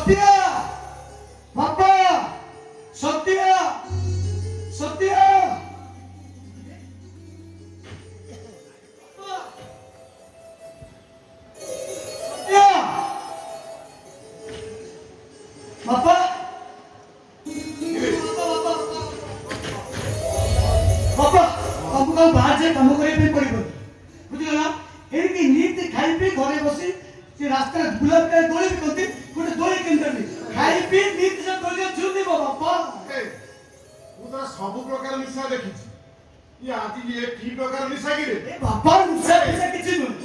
ସତ୍ୟ ବାପା ସତ୍ୟ ସତ୍ୟ ବାପା ବାପା ତମକୁ ଆଉ ବାହାର ଯାଇ କାମ କରିବା ପାଇଁ ପଡିବନି ବୁଝିଗଲା ଏଣିକି ନିତି ଖାଇ ପିଇ ଘରେ ବସି ସେ ରାସ୍ତାରେ ଗୁଲାବ ଟାଏ ଦୋଳି ବିକନ୍ତି ଗୋଟେ ଦୋଳି କିଣିଦେବି ଖାଇ ପିଇ ନିତି ସେ ଦୋଳିରେ ଝୁଲିବ ବାପା ମୁଁ ତ ସବୁ ପ୍ରକାର ନିଶା ଦେଖିଛି ଇଏ ଆଜି ଇଏ କି ପ୍ରକାର ନିଶା କିରେ ଏ ବାପା ନିଶା ପିସା କିଛି ନୁହେଁ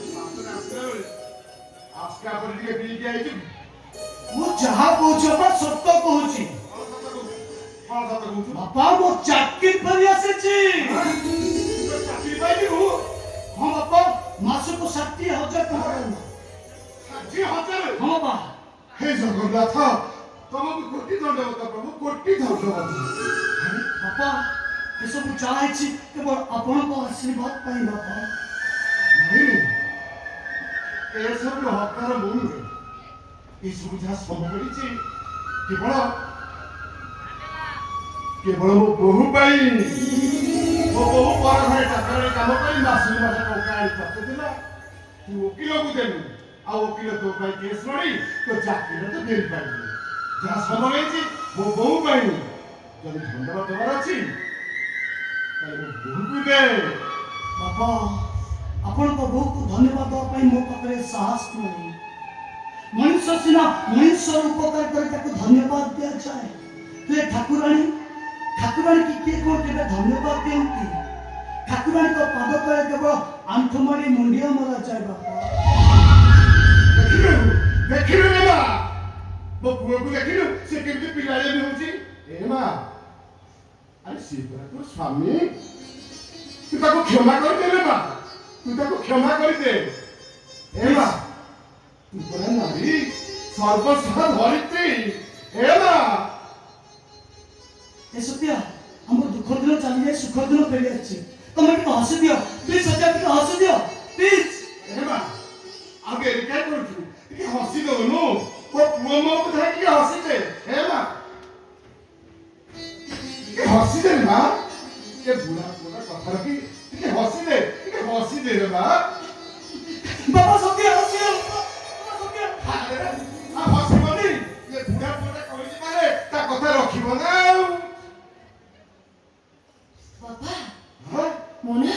ଆସ୍କା ପରେ ଟିକେ ପିଇକି ଆଇଛୁ ମୁଁ ଯାହା କହୁଛି ବାପା ସତ କହୁଛି କଣ ସତ କହୁଛୁ ବାପା ମୁଁ ଚାକିରି କରି ଆସିଛି ଚାକିରି ପାଇଛୁ ହଁ ବାପା ମାସକୁ 60,000 ଟଙ୍କା 60,000 ହଁ ବାପା ହେ ଜଗନ୍ନାଥ ତମକୁ କୋଟି ଦଣ୍ଡବତ ପ୍ରଭୁ କୋଟି ଧନ୍ୟବାଦ ବାପା ଏସବୁ ଯାହା ହେଇଛି କେବଳ ଆପଣଙ୍କ ଆଶୀର୍ବାଦ ପାଇଁ ବାପା ନାଇଁ ଏସବୁ ହକାର ମୁଁ ନୁହେଁ ଏସବୁ ଯାହା ସମ୍ଭଳିଛି କେବଳ କେବଳ ମୋ ବୋହୂ ପାଇଁ ମୋ ବୋହୂ ପର ଘରେ ଚାକରରେ କାମ କରି ମାସକୁ ମାସ ଟଙ୍କା ଆଣି ରଖିଥିଲା ତୁ ଓକିଲକୁ ଦେଲୁ ଆଉ ଓକିଲ ତୋ ପାଇଁ କେସ୍ ଲଢ଼ି ତୋ ଚାକିରିରେ ତ ଫେରି ପାରିବୁ ଯାହା ସମ୍ଭବ ହେଇଛି ମୋ ବୋହୂ ପାଇଁ ଯଦି ଧନ୍ୟବାଦ ଦେବାର ଅଛି ତାହେଲେ ମୋ ବୋହୂକୁ ଦେ ବାପା ଆପଣଙ୍କ ବୋହୂକୁ ଧନ୍ୟବାଦ ଦେବା ପାଇଁ ମୋ ପାଖରେ ସାହସ ନାହିଁ ମଣିଷ ସିନା ମଣିଷର ଉପକାର କରି ତାକୁ ଧନ୍ୟବାଦ ଦିଆଯାଏ ହେଲେ ଠାକୁରାଣୀ ଠାକୁରାଣୀ କିଏ କଣ କେବେ ଧନ୍ୟବାଦ ଦିଅନ୍ତି ଠାକୁରାଣୀଙ୍କ ପାଦ ତଳେ କେବଳ ଆଣ୍ଠୁ ମାରି ମୁଣ୍ଡିଆ ମରାଯାଏ ବାପା ଦେଖିଲୁ ରେ ମା ମୋ ପୁଅକୁ ଦେଖିଲୁ ସେ କେମିତି ପିଲାଳିଆ ବି ହଉଛି ଏ ମା ଆରେ ସିଏ ପରା ତୋର ସ୍ୱାମୀ ତୁ ତାକୁ କ୍ଷମା କରିଦେ ରେ ମା ତୁ ତାକୁ କ୍ଷମା କରିଦେ ଏ ମା ତୁ ପରା ନାରୀ ସର୍ବସ୍ୱ ଧରିତ୍ରୀ ଏ ମା ଏ ସତ୍ୟ ଆମର ଦୁଃଖ ଦିନ ଚାଲିଯାଏ ସୁଖ ଦିନ ଫେରି ଆସିଛି ତମେ ଟିକେ ହସି ଦିଅ ପ୍ଲିଜ ସତ୍ୟ ଟିକେ ହସି ଦିଅ ପ୍ଲିଜ ଏ ମା ଆଉ ଏରିକା କରୁଛୁ ଟିକେ ହସି ଦଉନୁ ମୋ ପୁଅ ମୋ କଥା ଟିକେ ହସିଦେ ଏ ମା ଟିକେ ହସିଦେ ମା ଏ ବୁଢା ବୁଢା କଥା ରଖି ଟିକେ ହସିଦେ ରେ ମା ବାପା ସତ୍ୟ ହସି ସତ୍ୟ ଆଉ ହସିବନି ଏ ବୁଢା ବୁଢା କହିଛି ମାନେ ତା କଥା ରଖିବ ନା ଆଉ ବାପା ହଁ ମୁଁ ନା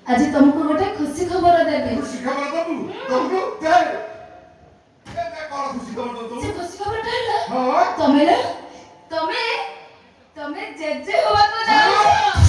ଆଜି ତମକୁ ଗୋଟେ ଖୁସି ଖବର ଦେବି ଖୁସି ଖବର ଦବୁ ଦବୁ ଦେ କଣ ଖୁସି ଖବର ଦବୁ ସେ ଖୁସି ଖବରଟା ହେଲା ହଁ ତମେ ନା ତମେ ତମେ ଜେଜେ ହବାକୁ ଯାଉଛ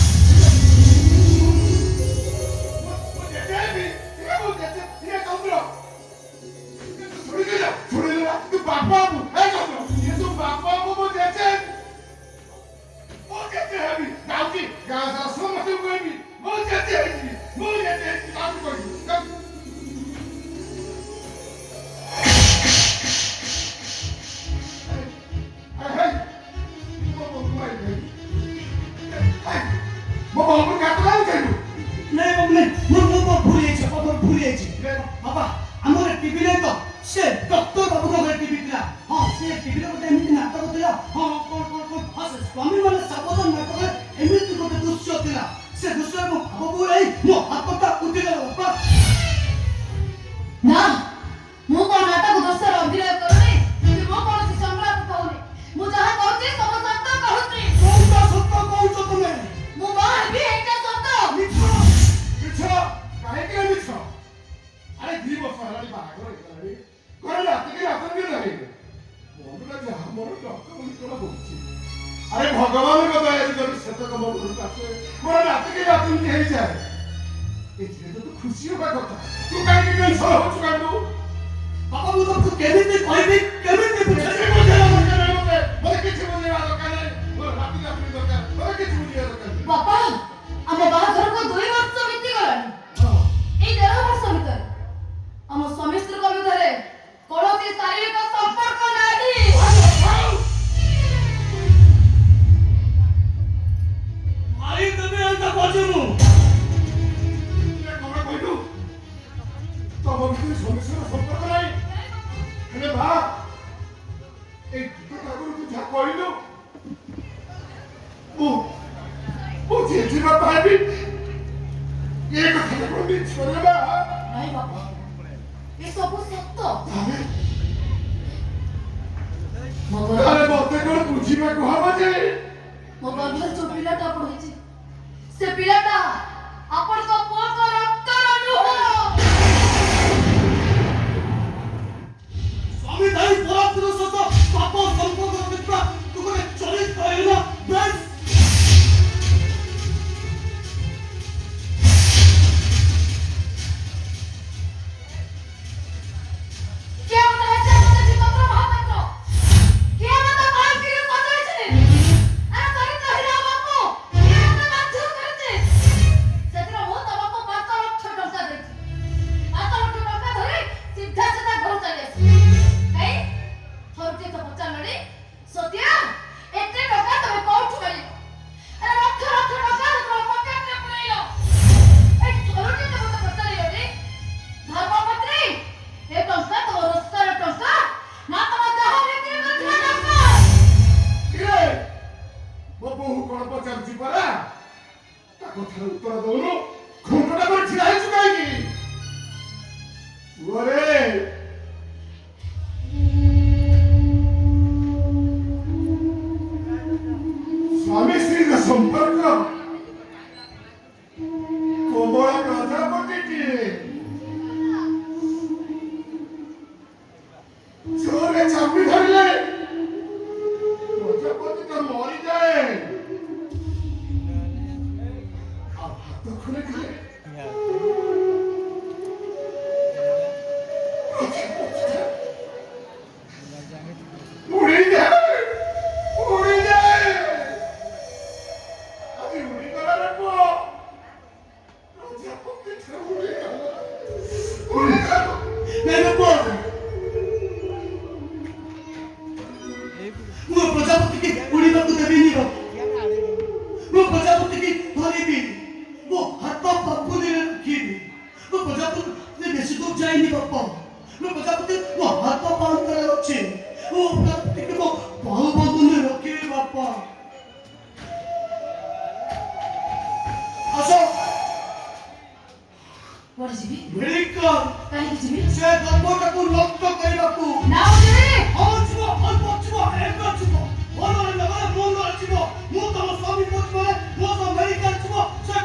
ବାପା ଆମର ଟିଭି ନାହିଁ ତ ସେ ଡକ୍ଟର ବାବୁଙ୍କ ଘରେ ଟିଭି ଥିଲା ହଁ ସେ ଟିଭିରେ ଗୋଟେ ଏମିତି ନାଟକ ଥିଲା ହଁ କଣ କଣ କଣ ହଁ ସେ ସ୍ୱାମୀ ମାନେ ସାବଧାନ ନାଟକରେ ଏମିତି ଗୋଟେ ଦୃଶ୍ୟ ଥିଲା ସେ ଦୃଶ୍ୟରେ ମୋ ବାବୁ ଏଇ ମୋ ହାତଟା ଉଠିଗଲା ବାପା ନା ମୁଁ କଣ ନାଟକ ଦୋଷରେ ଅଭିନୟ କରୁନି କି ମୁଁ କୌଣସି ସଂଳାପ କହୁନି ମୁଁ ଯାହା କହୁଛି ସବୁ ସତ କହୁଛି କୋଉଟା ସତ କହୁଛ ତମେ ମୁଁ ବାହା ହେବି ଏଇଟା ସତ ମିଛ କାହିଁକି ମିଛ ଆରେ 2 ବର୍ଷ ହେଲାଣି ବାହାଘର ହେଇଗଲାଣି ଘରେ ରାତିକି ରାତି ବି ନାହିଁ ମନଟା ଯାହା ମୋର ଟଙ୍କା ବୋଲି କଣ ହଉଛି ଆରେ ଭଗବାନଙ୍କ ଦୟାରେ ଯଦି ସେତକ ମୋ ଘରକୁ ଆସେ ମୋର ରାତିକି ରାତି ହେଇଯାଏ ଏଥିରେ ତ ତୁ ଖୁସି ହବା କଥା ତୁ କାହିଁକି ଟେନସନ ହଉଛୁ କାହିଁକି ବାପା ମୁଁ ତମକୁ କେମିତି କହିବି କେମିତି ବୁଝେଇବି ମୋତେ କିଛି ବୁଝେଇବା ଦରକାର ନାହିଁ ମୋର ରାତି ରାତି ଦରକାର ମୋତେ କିଛି ବୁଝେଇବା ଦରକାର ନାହିଁ ବାପା ଆମ ବାହାଘରକୁ 2 ବର୍ଷ ବିତିଗଲାଣି ଏଇ 1.5 ବର୍ଷ ଭିତରେ ଆମ ସ୍ୱାମୀ ସ୍ତ୍ରୀଙ୍କ ଭିତରେ କୌଣସି ଶାରୀରିକ ସମ୍ପର୍କ ନାହିଁ ମାରି ଦେବି ଏନ୍ତା କହୁଛୁ କଣ କହିଲୁ ତମ ଭିତରେ ସମସ୍ୟାର ସମ୍ପର୍କ ନାହିଁ ହେଲେ ମା এই দুটো ঠাকুর তুই যা কইল ମୁଁ ଯିବା ପାଇବି ଏ କଥା କଣ ମିଛ ବା ନାଇଁ ବାପା ଏ ସବୁ ସତ ମୋ ତାହେଲେ ମତେ କଣ ବୁଝିବାକୁ ହବ ଯେ ଗର୍ଭରେ ଯୋଉ ପିଲାଟା ଆପଣ ହେଇଛି ସେ ପିଲାଟା ଆପଣଙ୍କ ପୁଅଙ୍କ ରକ୍ତର ନୁହଁ ସ୍ୱାମୀ ଭାଇ ପରାପୁର ସହିତ ପାପ ସମ୍ପର୍କ ରଖିଥିବା ତୁ ଗୋଟେ ଚରିତ୍ର ହେଲା ବେଶ କଥାର ଉତ୍ତର ଦଉନୁ ଘଣ୍ଟଟା କରି ଛିଡ଼ା ହେଇଛୁ କାହିଁକି ପୁଅରେ ସ୍ୱାମୀ ସ୍ତ୍ରୀର ସମ୍ପର୍କ କୋମଳ ପ୍ରଜାପତିଟିଏ ଜୋରେ ଚାପି ଧରିଲେ ପ୍ରଜାପତିଟା ମରିଯାଏ ମୁଁ ପ୍ରଜାପତି କି ଉଡ଼ିବାକୁ ଦେବିନି ମୁଁ ପ୍ରଜାପତି କି ଧରିବି ମୋ ହାତ ପାପୁଲିରେ ରଖିବି ମୁଁ ପ୍ରଜାପତି ବେଶୀ ଦୂର ଯାଇନି ବାପା ମୁଁ ପ୍ରଜାପତି ମୋ ହାତ ପାହାନ୍ତରେ ଅଛି ମୁଁ ପ୍ରଜାପତିକି ମୋ ବାହୁ ବନ୍ଧନରେ ରଖିବି ବାପା ଆସ କୁଆଡ଼େ ଯିବି ମେଡ଼ିକାଲ କାହିଁକି ଯିବି ସେ ଗର୍ଭଟାକୁ ନଷ୍ଟ କରିବାକୁ ନା ଯିବି ହଁ ଯିବ ଅଳ୍ପ ଯିବ ଏବେ ଯିବ ଭଲରେ ନେବେ ମନ୍ଦରେ ଯିବ ମୁଁ ତମ ସ୍ୱାମୀ ପଛରେ ମୋ ସହ ମେଡ଼ିକାଲ ଯିବ ସେ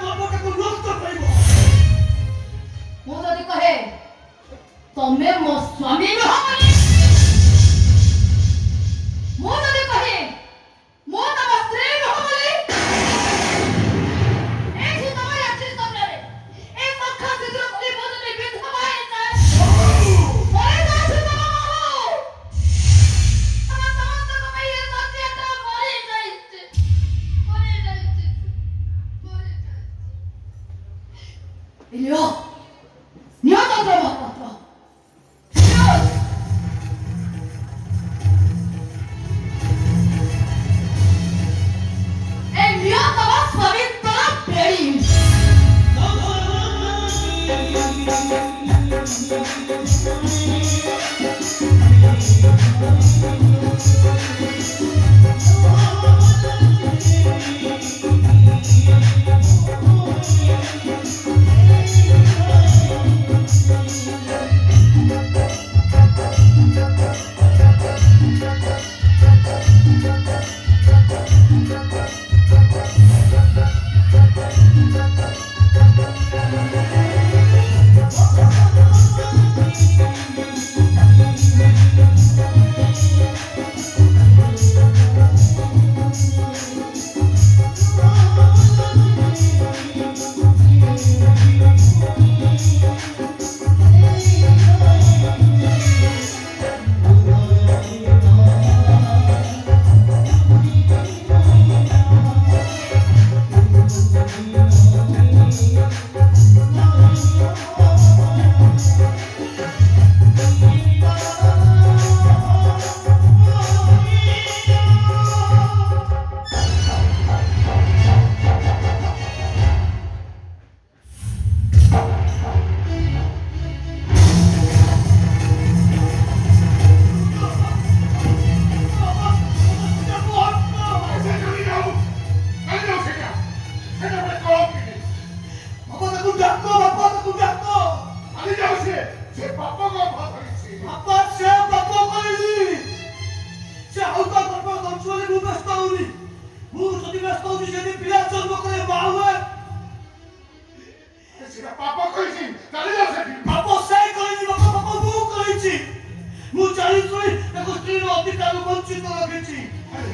ବଞ୍ଚିତ ରଖିଛି।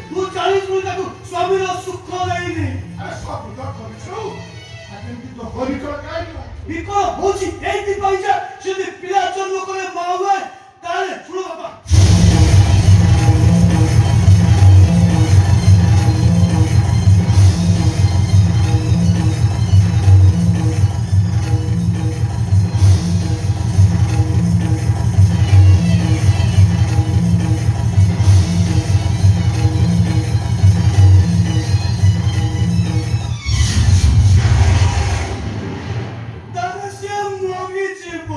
ତୁ ଜାଣିଛୁ ତାକୁ ସ୍ୱାମୀର ସୁଖ ଦେଇନି। ଆରେ ସବୁ ତ କରିଛୁ ଆଜି ଏମିତି ତ ହରିକଳ କାହିଁକି ବିକଳ ହଉଛି ଏଇଥିପାଇଁ ଯେ ସେ ଯଦି ପିଲା ଜନ୍ମ କରେ ମା ହୁଏ ତାହେଲେ ଶୁଣ ବାପା, ତାହେଲେ ସିଏ ମରିଯିବ।